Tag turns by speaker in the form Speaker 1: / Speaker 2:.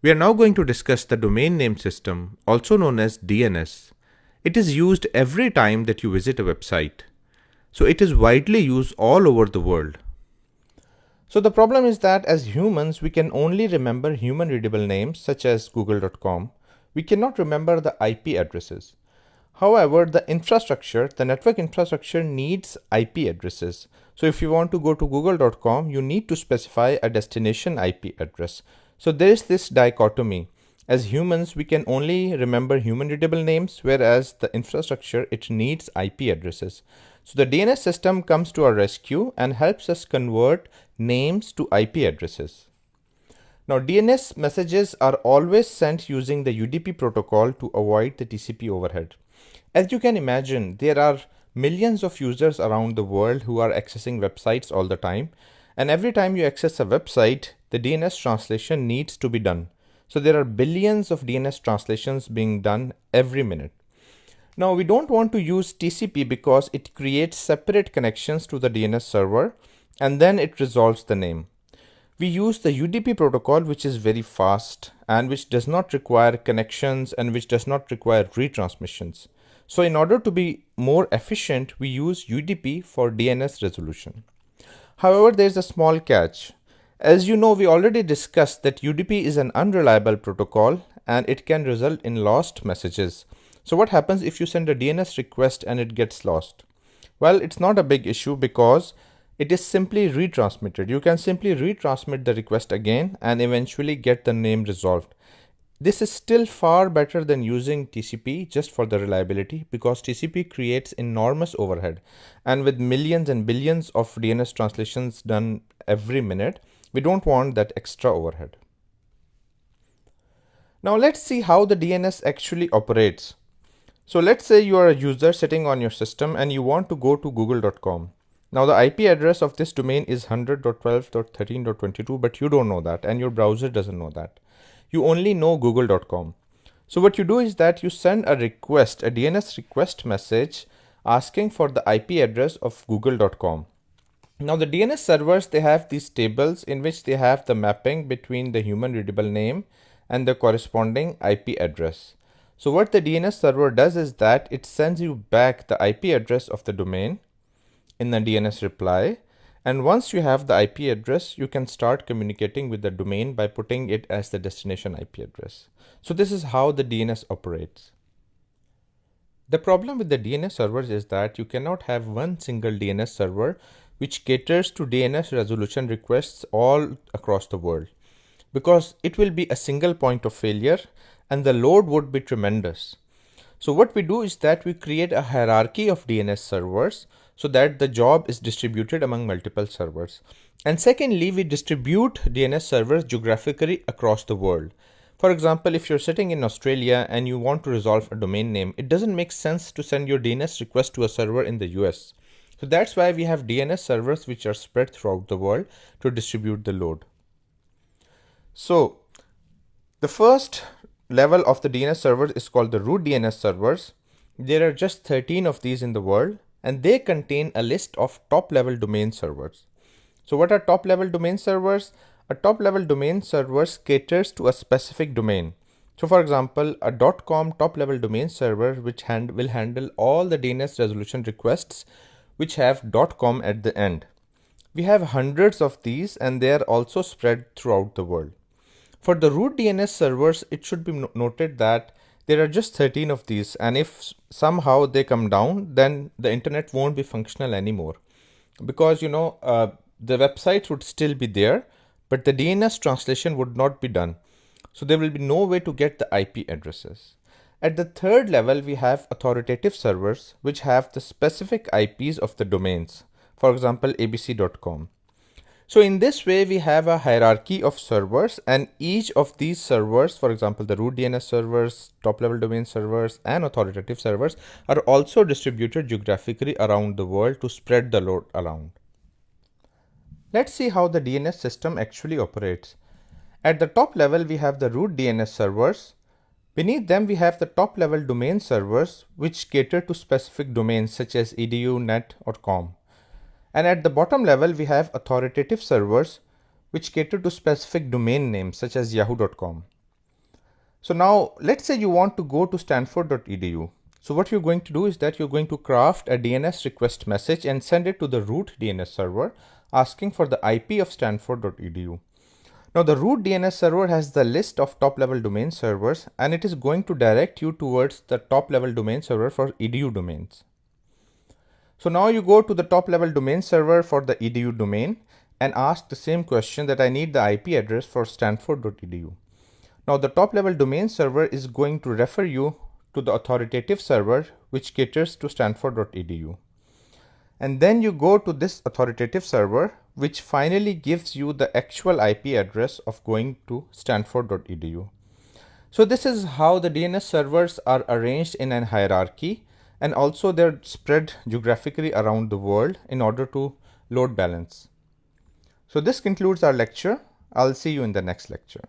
Speaker 1: We are now going to discuss the domain name system, also known as DNS. It is used every time that you visit a website. So it is widely used all over the world. So the problem is that as humans, we can only remember human readable names such as google.com. We cannot remember the IP addresses. However, the network infrastructure needs IP addresses. So if you want to go to google.com, you need to specify a destination IP address. So there is this dichotomy. As humans, we can only remember human readable names, whereas the infrastructure, it needs IP addresses. So the DNS system comes to our rescue and helps us convert names to IP addresses. Now, DNS messages are always sent using the UDP protocol to avoid the TCP overhead. As you can imagine, there are millions of users around the world who are accessing websites all the time. And every time you access a website, the DNS translation needs to be done. So there are billions of DNS translations being done every minute. Now, we don't want to use TCP because it creates separate connections to the DNS server and then it resolves the name. We use the UDP protocol, which is very fast and which does not require connections and which does not require retransmissions. So in order to be more efficient, we use UDP for DNS resolution. However, there is a small catch. As you know, we already discussed that UDP is an unreliable protocol and it can result in lost messages. So what happens if you send a DNS request and it gets lost? Well, it's not a big issue because it is simply retransmitted. You can simply retransmit the request again and eventually get the name resolved. This is still far better than using TCP just for the reliability because TCP creates enormous overhead. And with millions and billions of DNS translations done every minute, we don't want that extra overhead. Now let's see how the DNS actually operates. So let's say you are a user sitting on your system and you want to go to google.com. Now the IP address of this domain is 100.12.13.22, but you don't know that and your browser doesn't know that. You only know google.com. So what you do is that you send a request, a DNS request message asking for the IP address of google.com. Now the DNS servers, they have these tables in which they have the mapping between the human readable name and the corresponding IP address. So what the DNS server does is that it sends you back the IP address of the domain in the DNS reply. And once you have the IP address, you can start communicating with the domain by putting it as the destination IP address. So this is how the DNS operates. The problem with the DNS servers is that you cannot have one single DNS server which caters to DNS resolution requests all across the world, because it will be a single point of failure and the load would be tremendous. So what we do is that we create a hierarchy of DNS servers so that the job is distributed among multiple servers. And secondly, we distribute DNS servers geographically across the world. For example, if you're sitting in Australia and you want to resolve a domain name, it doesn't make sense to send your DNS request to a server in the US. So that's why we have DNS servers which are spread throughout the world to distribute the load. So the first level of the DNS servers is called the root DNS servers. There are just 13 of these in the world and they contain a list of top level domain servers. So what are top level domain servers? A top level domain servers caters to a specific domain. So for example, a .com top level domain server which will handle all the DNS resolution requests which have .com at the end. We have hundreds of these and they are also spread throughout the world. For the root DNS servers, it should be noted that there are just 13 of these, and if somehow they come down, then the internet won't be functional anymore, because the websites would still be there, but the DNS translation would not be done. So there will be no way to get the IP addresses. At the third level, we have authoritative servers which have the specific IPs of the domains, for example abc.com. So in this way, we have a hierarchy of servers, and each of these servers, for example, the root DNS servers, top level domain servers, and authoritative servers are also distributed geographically around the world to spread the load around. Let's see how the DNS system actually operates. At the top level, we have the root DNS servers. Beneath them, we have the top level domain servers, which cater to specific domains such as edu, net, or com. And at the bottom level, we have authoritative servers which cater to specific domain names such as yahoo.com. So now let's say you want to go to stanford.edu. So what you're going to do is that you're going to craft a DNS request message and send it to the root DNS server asking for the IP of stanford.edu. Now the root DNS server has the list of top level domain servers and it is going to direct you towards the top level domain server for edu domains. So now you go to the top level domain server for the edu domain and ask the same question that I need the IP address for stanford.edu. Now the top level domain server is going to refer you to the authoritative server which caters to stanford.edu. And then you go to this authoritative server which finally gives you the actual IP address of going to stanford.edu. So this is how the DNS servers are arranged in an hierarchy, and also they're spread geographically around the world in order to load balance. So this concludes our lecture. I'll see you in the next lecture.